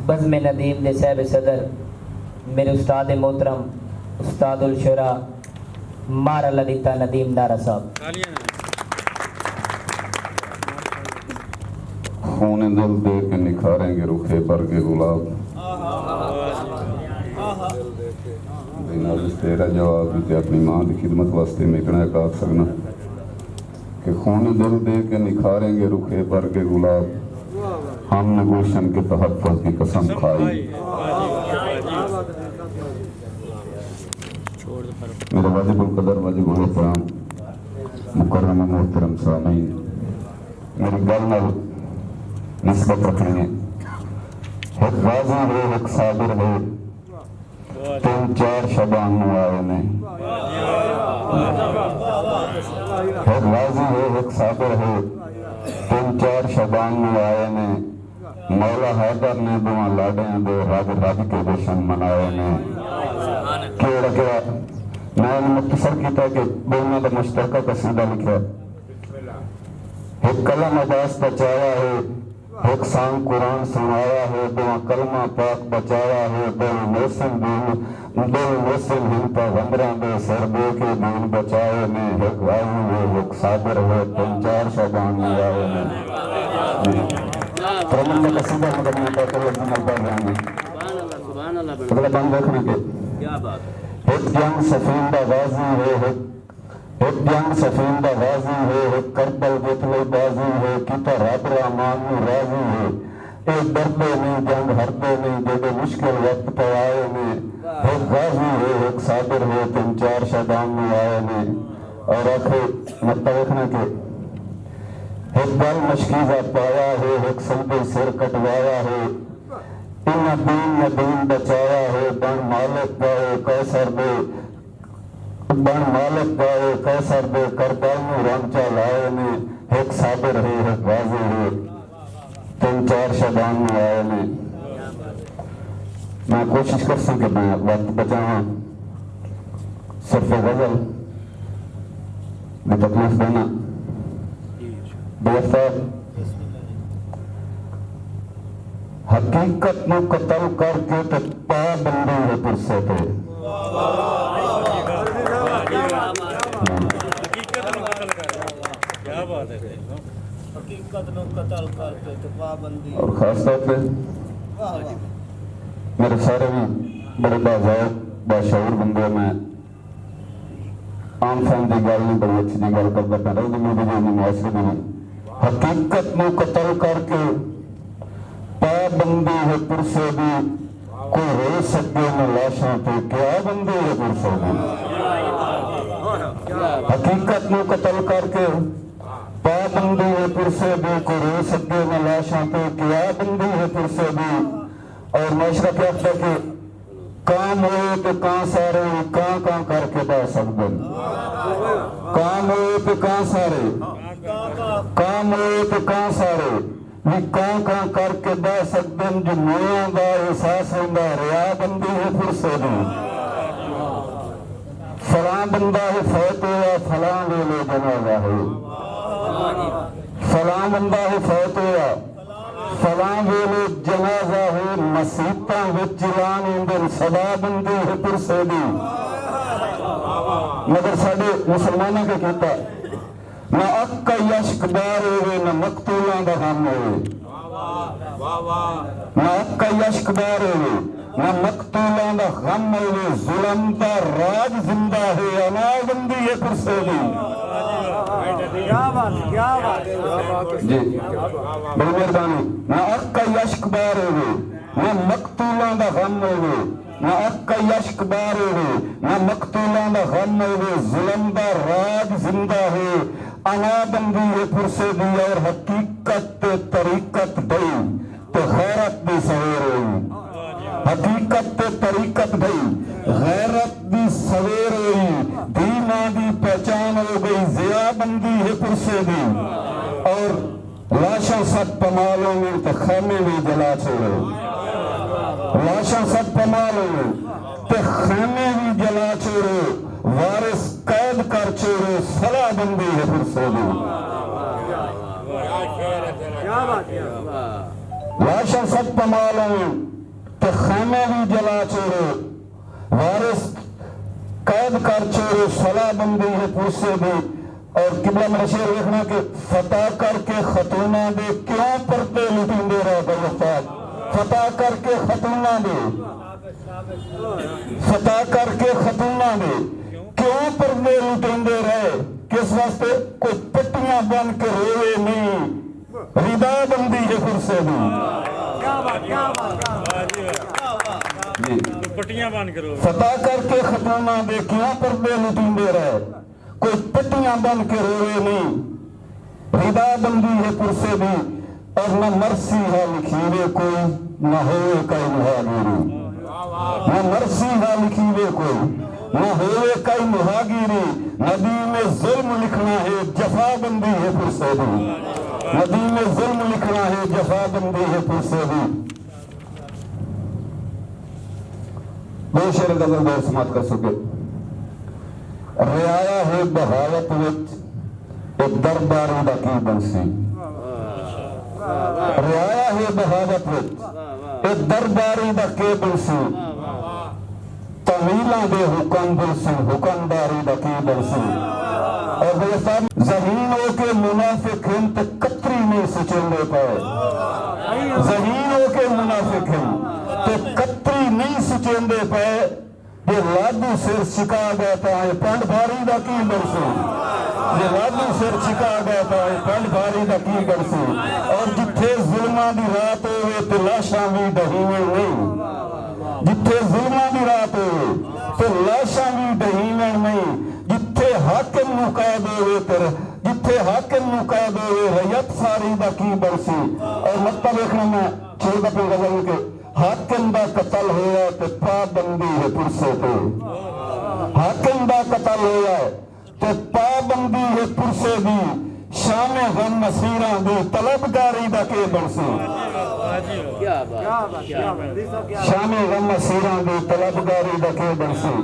بزم ندیم دے صاحب صدر میرے استاد محترم استاد الشورا مارا للیتا ندیم دارا صاحب. خون دل دے کے نکھاریں گے رکھے پر کے گلاب. تیرا جواب بھی اپنی ماں کی خدمت واسطے میں اتنا ایک آکھ سکنا کہ خون دل دے کے نکھاریں گے رکھے پر کے گلاب. ہم نے گلشن کے تحفظ کی قسم کھائی. میرے واجب القدر واجب الاحترام مکرم محترم سامعین، میری گل نال نسبت رکھنی ہے. ایک غازی ہے، ایک صابر ہے، 3-4 شبان نو آئے نے. ایک غازی ہے، ایک صابر ہے، 3-4 شبان نو آئے نے. مولا حیدر نے دعا لاڈیاں دے رب رب کے جشن منائے نے. کیڑا کیا میں نے مختصر کیتا کہ دونوں کا مشترکہ قصیدہ لکھا. ایک کلم عباس بچایا ہے، ایک سانگ قرآن سنایا ہے. دعا کلمہ پاک بچایا ہے. دو موسم ہن پیغمبراں دے سر دے کے دین بچائے نے. ایک غازی ہے، ایک صابر ہے، 3-4 شبان میں آئے نے. پرمن میں قصیدہ مدنی پاک اللہ جنال پاک رہنے اگلا بند دیکھنے کے ایک جنگ سفین دا غازی ہے، ایک جنگ سفین دا غازی ہے، ایک کربل جتلے بازی ہے. کتا رب رحمان نو راضی ہے. ایک دردے نہیں جنگ ہردے نہیں جدے مشکل وقت پہ آئے نے. ایک غازی ہے، ایک صابر ہے، 3-4 شبان میں آئے نے. اور آخر مطلب دیکھنے کے ایک گل مشکیزہ پایا ہے، ایک سلبے سر کٹوایا ہے. ان دین بچایا ہے. بن مالک پائے کیسر دے، بن مالک پائے کیسر دے، کربل نو رنگ چلائے نے. ایک صابر ہے، ایک غازی ہے، 3-4 شبان میں آئے نے. میں کوشش کر سوں کہ میں وقت بچاؤں. صرف غزل میں تکلیف دینا بےفتار. حقیقت نو قتل کر کے تو پابندی ہے پرسے پہ. اور خاص طور پہ میرے سارے بھی بڑے باذوق باشعور بندے میں عام فہم دی گل نہیں بڑی اچھی دی گل کرتا پہ رہا بھی معاشرے بھی نہیں. حقیقت نو قتل کر کے پابندی ہے پرسے دی. کوئی رو سکے نہ لاشاں پہ کیا بندی ہے پرسے دی. حقیقت نو قتل کر کے پابندی ہے پرسے دی. کوئی رو سکے نہ لاشاں پہ کیا بندی ہے پرسے دی. اور معاشرہ کیا کہتا کہ کام ہوئے تو کہاں سارے کہاں کر کے بہ سکتے. کام ہوئے تو کہاں سارے، کام ہوئے تو کہاں سارے بھی کہاں کر کے بہ سکتے. جو مویاں دا احساس ہوندہ ریا بندی ہے پرسے دی. فلاں بندہ ہے فوت ہوا فلاں ویلے جنازہ ہے. فلاں بندہ ہے فوت ہوا فلاں ویلے جنازہ ہے. مسیتاں وچ جلان اندر صدا بندی ہے پرسے دی. مگر ساڑے مسلمانوں کے کہتا نہ اکا یشک بار ہوئے نہ مقتولاں دا غم ہوئے. نہ اکا یشک بار ہوئے نہ مقتولاں دا غم ہوئے. ظلم دا راج زندہ ہے انا بندی ہے پرسے دی. جی بڑی مہربانی. نہ اکا یشک بار ہوئے نہ مقتولاں دا غم ہوئے. نہ اکا یشک بار ہوئے نہ مقتولاں دا غم ہوئے. ظلم دا راج زندہ ہے انا بندی ہے پرسے دی. اور حقیقت تے طریقت بھئی تے غیرت دی سویر ہوئی. حقیقت تے طریقت بھئی غیرت دی سویر ہوئی. دینا دی پہچان ہو گئی ضیا بندی ہے پرسے دی. اور لاشاں سب پمالوں میں تے خیمے بھی جلا چھوڑے. لاشاں سب پمالوں میں تے خیمے بھی جلا چھوڑے. وارث قید کر چھوڑے صلاح بندی ہے پرسے دی. لاشاں سب پمالوں میں تے خیمے بھی جلا چھوڑو، وارث قید کر چھوڑو، صلاح بندی ہے پوچھے بھی۔ اور قبلہ میرا شعر دیکھنا کہ فتح کر کے خاتونہ دے کیوں پردے لٹیں دے رہے بھائی استاد، فتح کر کے خاتونہ دے، فتح کر کے خاتونہ دے کیوں پردے لٹیں دے رہے، کس واسطے؟ کوئی پٹیاں بن کے روئے نہیں، ردا بندی ہے پھر سے بھی پٹیاں بن کرو، فتح کر کے خاتونہ دے کیوں پردے لٹیں دے رہے، کوئی پٹیاں بن کے روئے نہیں، ردا بندی ہے پھر سے بھی۔ اور نہ مرسی ہے لکھیرے کوئی، نہ ہوئے کئی مہاگیری، نہ مرسی ہے لکھیرے کوئی، نہ ہوئے کئی مہاگیری، نبی میں ظلم لکھنا ہے جفا بندی ہے پھر سے بھی، نبی میں ظلم لکھنا ہے جفا بندی ہے پھر سے بھی۔ دو شعر غزل دور سماعت کر سکے۔ رعایا ہے بغاوت وچ ایک درباری دا کی بنسی، رعایا ہے بغاوت وچ ایک درباری دا کی بنسی، تمیلاں دے حکم بنسی حکمداری دا کی بنسی۔ اور دوستان ذہین ہو کے منافق ہیں تے کتری نہیں سچندے پائے، ذہین ہو کے منافق ہیں تے کتری نہیں سچندے پائے، یہ لادو سر چکا گیا تھا ہے پنڈ بھاری دا کی برسی، یہ لادو سر چکا گیا تھا ہے پنڈ بھاری دا کی برسی۔ اور جتھے ظلمہ دی رات ہوئے تے لاشاں بھی دہیویں نہیں، جتھے ظلمہ دی رات ہوئے تے لاشاں بھی دہیویں نہیں، جتھے حاکم نو قید ہوئے تے جتھے حاکم نو قید ہوئے ریت ساری دا کی برسی۔ اور مطلب دیکھنا میں چھوڑ دا پہ غزل کے حاکم دا قتل ہوا تے پابندی ہے پرسے تے، حاکم دا قتل ہوا تے پابندی ہے پرسے دی، شام غم مسیران دی طلبگاری دا کے برسی، شام غم مسیران دی طلبگاری دا کے برسی۔